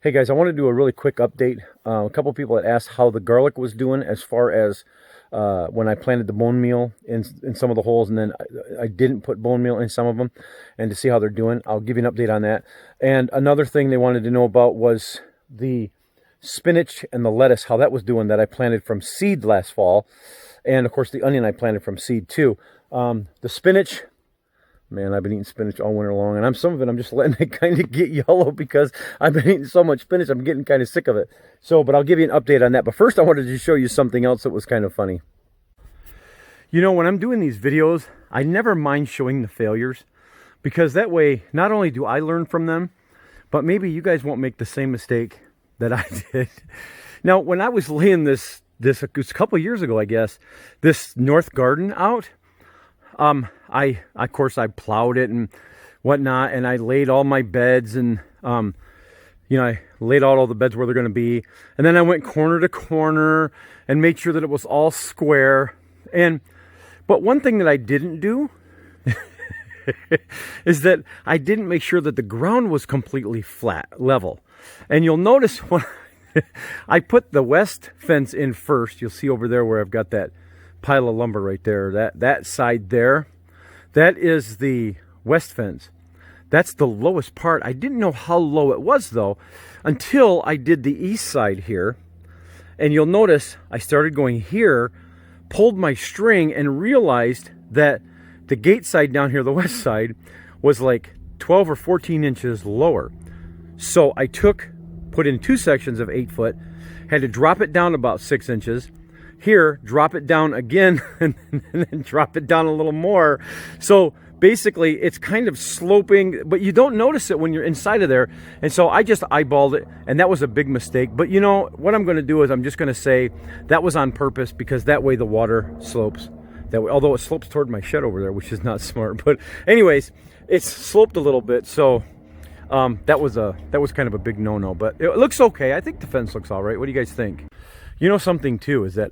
Hey guys, I want to do a really quick update. A couple people had asked how the garlic was doing as far as when I planted the bone meal in some of the holes, and then I didn't put bone meal in some of them, and to see how they're doing. I'll give you an update on that. And another thing they wanted to know about was the spinach and the lettuce, how that was doing, that I planted from seed last fall. And of course the onion I planted from seed too. The spinach, man, I've been eating spinach all winter long, and some of it I'm just letting it kind of get yellow because I've been eating so much spinach, I'm getting kind of sick of it. So, but I'll give you an update on that. But first I wanted to show you something else that was kind of funny. You know, when I'm doing these videos, I never mind showing the failures, because that way, not only do I learn from them, but maybe you guys won't make the same mistake that I did. Now, when I was laying this a couple years ago, I guess, this north garden out, of course I plowed it and whatnot, and I laid all my beds, and you know, I laid out all the beds where they're going to be, and then I went corner to corner and made sure that it was all square. But one thing that I didn't do is that I didn't make sure that the ground was completely flat, level. And you'll notice when I put the west fence in first, you'll see over there where I've got that pile of lumber right there, that side there, that is the west fence. That's the lowest part. I didn't know how low it was though until I did the east side here. And you'll notice I started going here, pulled my string, and realized that the gate side down here, the west side, was like 12 or 14 inches lower. So I put in two sections of 8 foot, had to drop it down about 6 inches. Here, drop it down again, and then drop it down a little more. So basically, it's kind of sloping, but you don't notice it when you're inside of there. And so I just eyeballed it, and that was a big mistake. But you know, what I'm going to do is I'm just going to say that was on purpose, because that way the water slopes. That way, although it slopes toward my shed over there, which is not smart. But anyways, it's sloped a little bit, so that was kind of a big no-no. But it looks okay. I think the fence looks all right. What do you guys think? You know, something too is that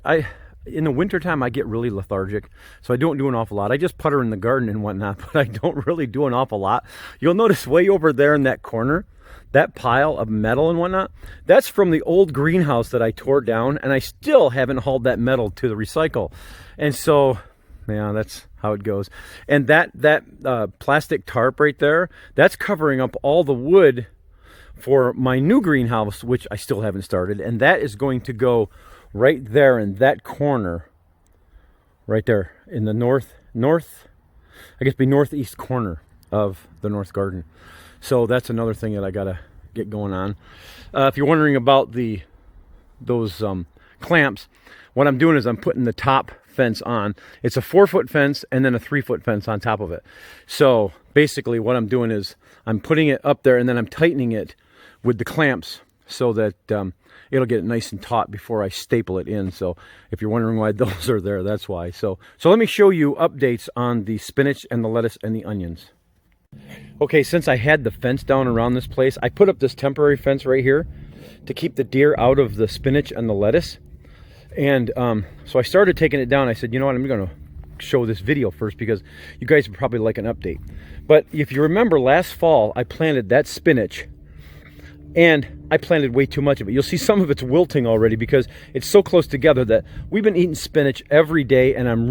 in the wintertime, I get really lethargic, so I don't do an awful lot. I just putter in the garden and whatnot, but I don't really do an awful lot. You'll notice way over there in that corner, that pile of metal and whatnot, that's from the old greenhouse that I tore down, and I still haven't hauled that metal to the recycle. And so, yeah, that's how it goes. And that plastic tarp right there, that's covering up all the wood for my new greenhouse, which I still haven't started, and that is going to go right there in that corner, right there in the north, I guess be northeast corner of the north garden. So that's another thing that I gotta get going on. If you're wondering about those clamps, what I'm doing is I'm putting the top fence on. It's a 4-foot fence and then a 3-foot fence on top of it. So basically what I'm doing is I'm putting it up there, and then I'm tightening it with the clamps so that it'll get nice and taut before I staple it in. So if you're wondering why those are there, that's why. So let me show you updates on the spinach and the lettuce and the onions. Okay, since I had the fence down around this place, I put up this temporary fence right here to keep the deer out of the spinach and the lettuce. And so I started taking it down. I said, you know what, I'm going to show this video first because you guys would probably like an update. But if you remember last fall, I planted that spinach, and I planted way too much of it. You'll see some of it's wilting already because it's so close together that we've been eating spinach every day, and I'm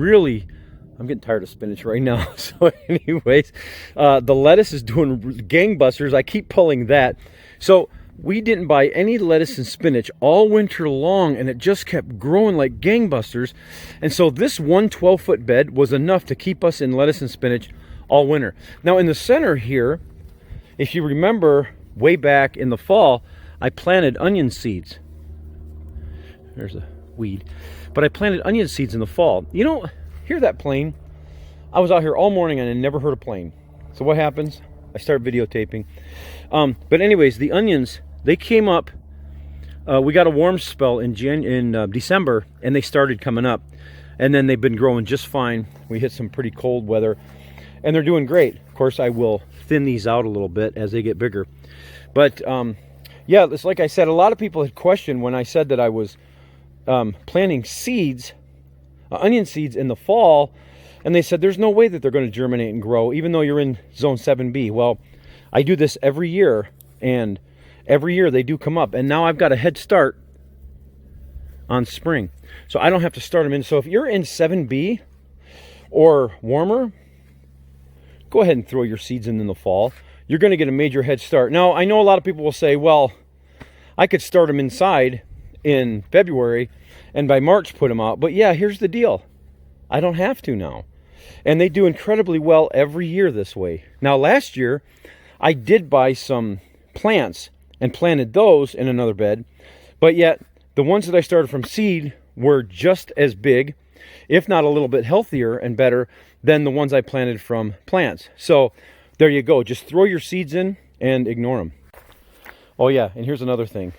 getting tired of spinach right now. So anyways, the lettuce is doing gangbusters. I keep pulling that. So we didn't buy any lettuce and spinach all winter long, and it just kept growing like gangbusters. And so this 12-foot bed was enough to keep us in lettuce and spinach all winter. Now in the center here, if you remember way back in the fall, I planted onion seeds. There's a weed. But I planted onion seeds in the fall. You know, hear that plane? I was out here all morning and I never heard a plane. So what happens? I start videotaping. But anyways, the onions, they came up. We got a warm spell in December, and they started coming up. And then they've been growing just fine. We hit some pretty cold weather, and they're doing great. Of course, I will thin these out a little bit as they get bigger. But yeah, it's like I said, a lot of people had questioned when I said that I was planting seeds, onion seeds in the fall, and they said there's no way that they're going to germinate and grow even though you're in zone 7B. Well, I do this every year, and every year they do come up. And now I've got a head start on spring. So I don't have to start them in. So if you're in 7B or warmer, go ahead and throw your seeds in the fall. You're going to get a major head start. Now, I know a lot of people will say, well, I could start them inside in February and by March put them out. But yeah, here's the deal. I don't have to now. And they do incredibly well every year this way. Now, last year, I did buy some plants and planted those in another bed. But yet, the ones that I started from seed were just as big, if not a little bit healthier and better than the ones I planted from plants. So there you go. Just throw your seeds in and ignore them. Oh yeah, and here's another thing.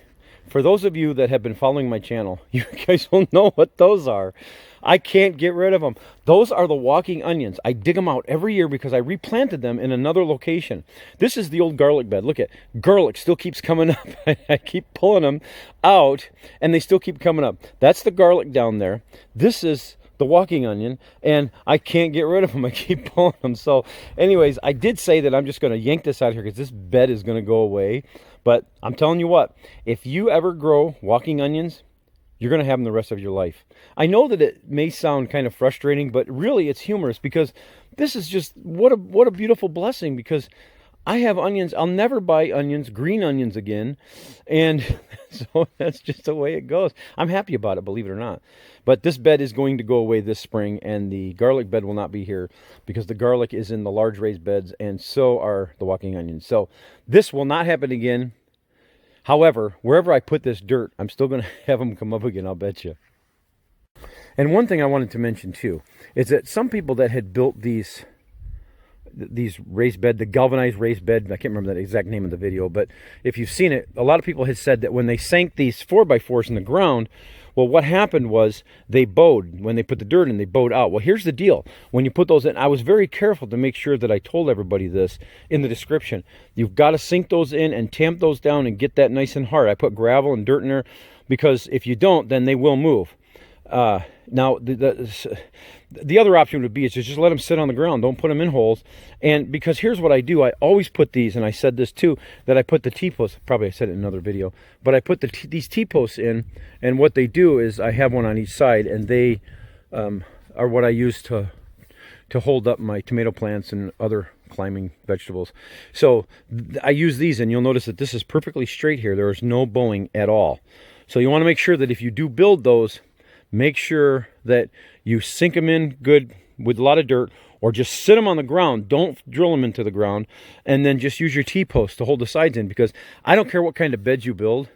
For those of you that have been following my channel, you guys will know what those are. I can't get rid of them. Those are the walking onions. I dig them out every year because I replanted them in another location. This is the old garlic bed. Look at garlic still keeps coming up. I keep pulling them out and they still keep coming up. That's the garlic down there. This is the walking onion, and I can't get rid of them. I keep pulling them. So anyways, I did say that I'm just going to yank this out of here because this bed is going to go away. But I'm telling you what, if you ever grow walking onions, you're going to have them the rest of your life. I know that it may sound kind of frustrating, but really it's humorous because this is just what a beautiful blessing, because I have onions. I'll never buy onions, green onions again. And so that's just the way it goes. I'm happy about it, believe it or not. But this bed is going to go away this spring, and the garlic bed will not be here because the garlic is in the large raised beds, and so are the walking onions. So this will not happen again. However, wherever I put this dirt, I'm still going to have them come up again, I'll bet you. And one thing I wanted to mention too is that some people that had built these raised bed, the galvanized raised bed, I can't remember the exact name of the video, but if you've seen it, a lot of people had said that when they sank these 4x4s in the ground, well, what happened was they bowed. When they put the dirt in, they bowed out. Well, here's the deal. When you put those in, I was very careful to make sure that I told everybody this in the description. You've got to sink those in and tamp those down and get that nice and hard. I put gravel and dirt in there because if you don't, then they will move. Now, the other option would be is just let them sit on the ground. Don't put them in holes. And because here's what I do. I always put these, and I said this too, that I put the T-posts, probably I said it in another video, but I put these T-posts in, and what they do is I have one on each side, and they are what I use to hold up my tomato plants and other climbing vegetables. So I use these, and you'll notice that this is perfectly straight here. There is no bowing at all. So you want to make sure that if you do build those, make sure that you sink them in good with a lot of dirt, or just sit them on the ground. Don't drill them into the ground, and then just use your T-post to hold the sides in, because I don't care what kind of beds you build.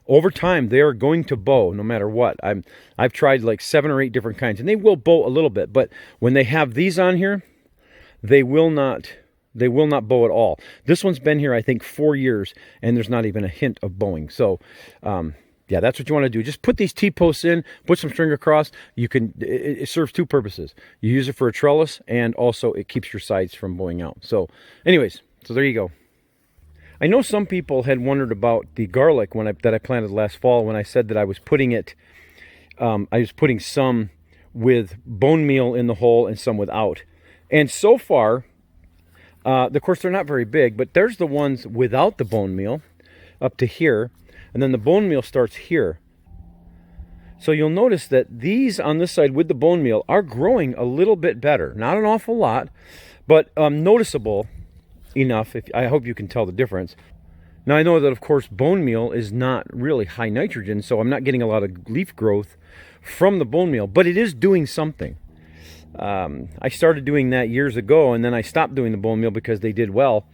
Over time, they are going to bow no matter what. I've tried like 7 or 8 different kinds, and they will bow a little bit. But when they have these on here, they will not bow at all. This one's been here, I think, 4 years, and there's not even a hint of bowing. So, yeah, that's what you want to do. Just put these T-posts in, put some string across. It serves 2 purposes. You use it for a trellis, and also it keeps your sides from bowing out. So, anyways, so there you go. I know some people had wondered about the garlic that I planted last fall when I said that I was putting it. I was putting some with bone meal in the hole and some without. And so far, of course, they're not very big, but there's the ones without the bone meal up to here. And then the bone meal starts here. So you'll notice that these on this side with the bone meal are growing a little bit better. Not an awful lot, but noticeable enough. I hope you can tell the difference. Now I know that, of course, bone meal is not really high nitrogen, so I'm not getting a lot of leaf growth from the bone meal, but it is doing something. I started doing that years ago, and then I stopped doing the bone meal because they did well.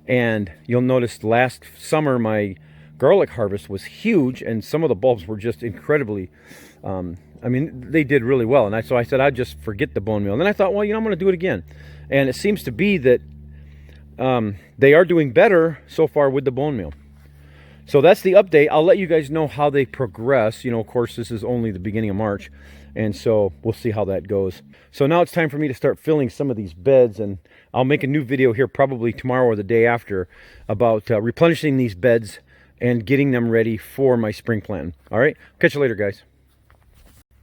And you'll notice last summer my garlic harvest was huge, and some of the bulbs were just incredibly, I mean, they did really well. And so I said I'd just forget the bone meal. And then I thought, well, I'm going to do it again. And it seems to be that they are doing better so far with the bone meal. So that's the update. I'll let you guys know how they progress. Of course, this is only the beginning of March, and so we'll see how that goes. So now it's time for me to start filling some of these beds, and I'll make a new video here probably tomorrow or the day after about replenishing these beds and getting them ready for my spring planting. All right, catch you later, guys.